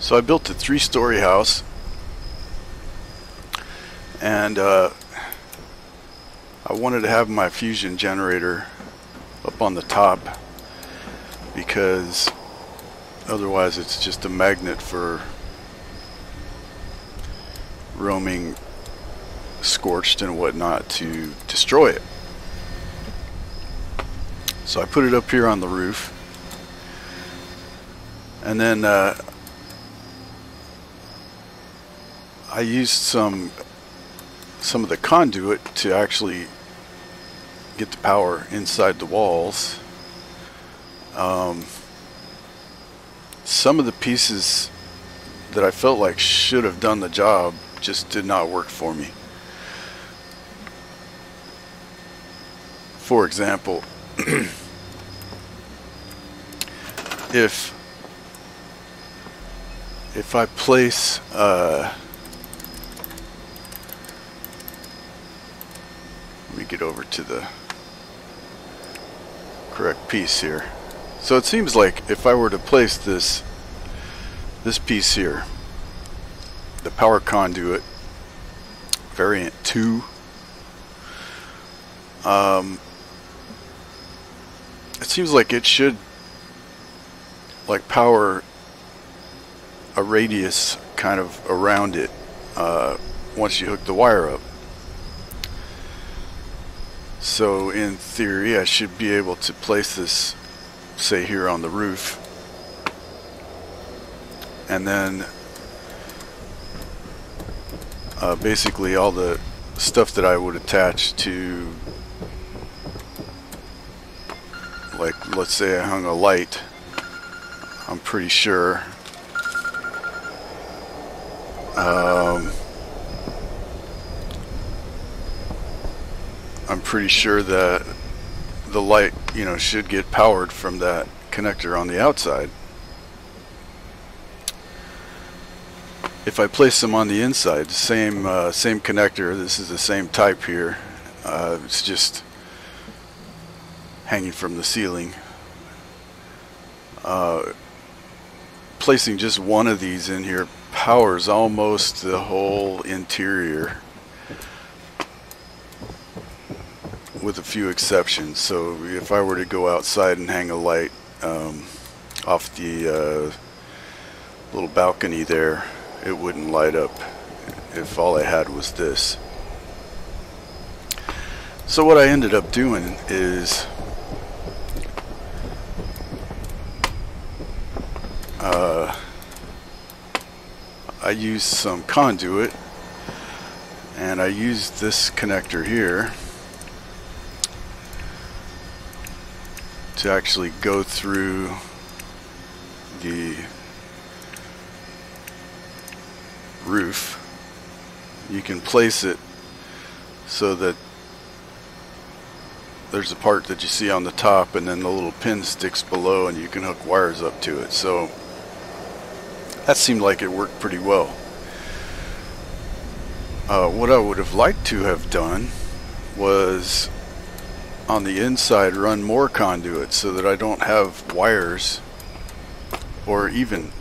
So I built a 3-story house, and I wanted to have my fusion generator up on the top because otherwise it's just a magnet for roaming scorched and whatnot to destroy it. So I put it up here on the roof, and then I used some of the conduit to actually get the power inside the walls. Some of the pieces that I felt like should have done the job just did not work for me. For example, if I place let me get over to the correct piece here. So it seems like if I were to place this piece here, the power conduit variant 2, it seems like it should power a radius kind of around it once you hook the wire up. So in theory I should be able to place this, say, here on the roof, and then basically all the stuff that I would attach to, like, let's say I hung a light, I'm pretty sure that the light, should get powered from that connector on the outside. If I place them on the inside, same connector, this is the same type here, it's just hanging from the ceiling. Placing just one of these in here powers almost the whole interior, with a few exceptions. So if I were to go outside and hang a light off the little balcony there, it wouldn't light up if all I had was this. So what I ended up doing is I used some conduit, and I used this connector here to actually go through the roof. You can place it so that there's a part that you see on the top, and then the little pin sticks below, and you can hook wires up to it. So that seemed like it worked pretty well. What I would have liked to have done was on the inside run more conduit so that I don't have wires, or even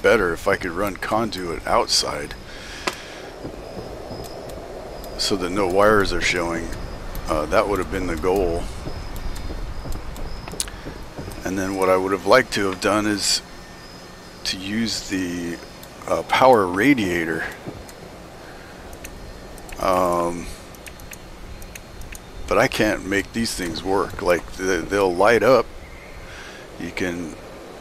better, if I could run conduit outside so that no wires are showing. That would have been the goal. And then what I would have liked to have done is to use the power radiator. But I can't make these things work. Like, they'll light up. You can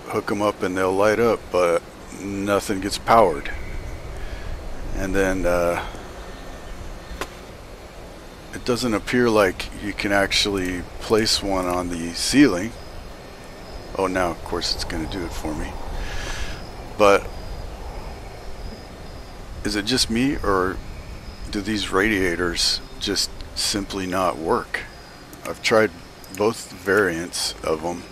hook them up and they'll light up, but nothing gets powered. And then it doesn't appear like you can actually place one on the ceiling. Oh, now of course it's going to do it for me. But is it just me, or do these radiators just simply not work? I've tried both variants of them,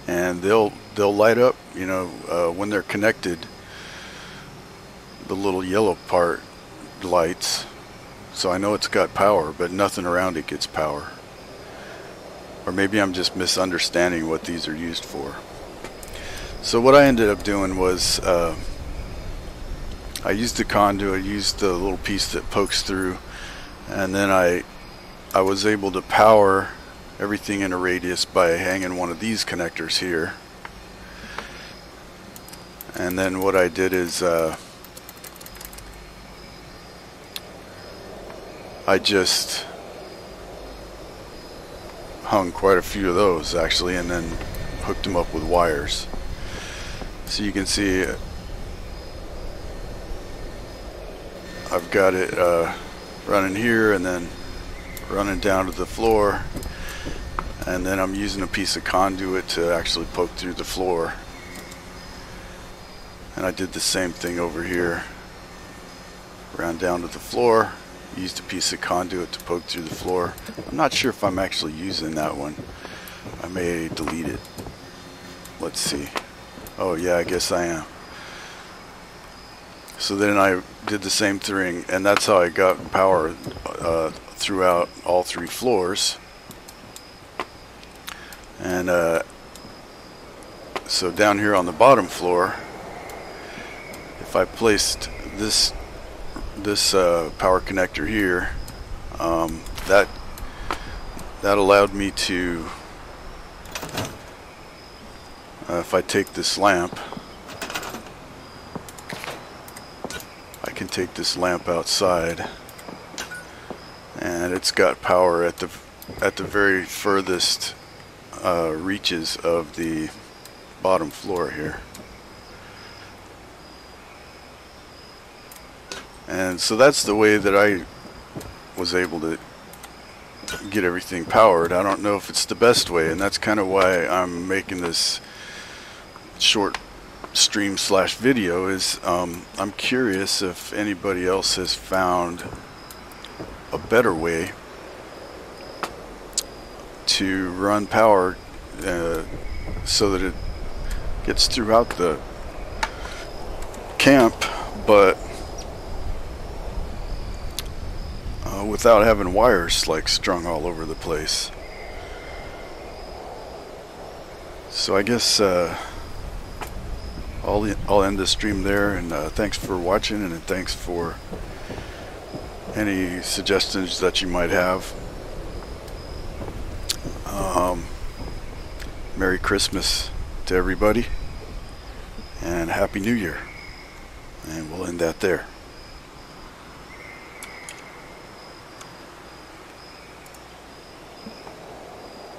and they'll light up, when they're connected. The little yellow part lights, so I know it's got power, but nothing around it gets power. Or maybe I'm just misunderstanding what these are used for. So what I ended up doing was I used the conduit, used the little piece that pokes through, and then I was able to power everything in a radius by hanging one of these connectors here. And then what I did is I just hung quite a few of those actually, and then hooked them up with wires. So you can see I've got it running here and then running down to the floor, and then I'm using a piece of conduit to actually poke through the floor. And I did the same thing over here. Ran down to the floor, used a piece of conduit to poke through the floor. I'm not sure if I'm actually using that one. I may delete it. Let's see. Oh yeah, I guess I am. So then I did the same thing, and that's how I got power throughout all 3 floors. And so down here on the bottom floor, if I placed this power connector here, that allowed me to, if I take this lamp, I can take this lamp outside, and it's got power at the very furthest reaches of the bottom floor here. And so that's the way that I was able to get everything powered. I don't know if it's the best way, and that's kind of why I'm making this short stream / video. Is I'm curious if anybody else has found a better way to run power so that it gets throughout the camp, but without having wires like strung all over the place. So I guess I'll end the stream there, and thanks for watching, and thanks for any suggestions that you might have. Merry Christmas to everybody, and Happy New Year, and we'll end that there.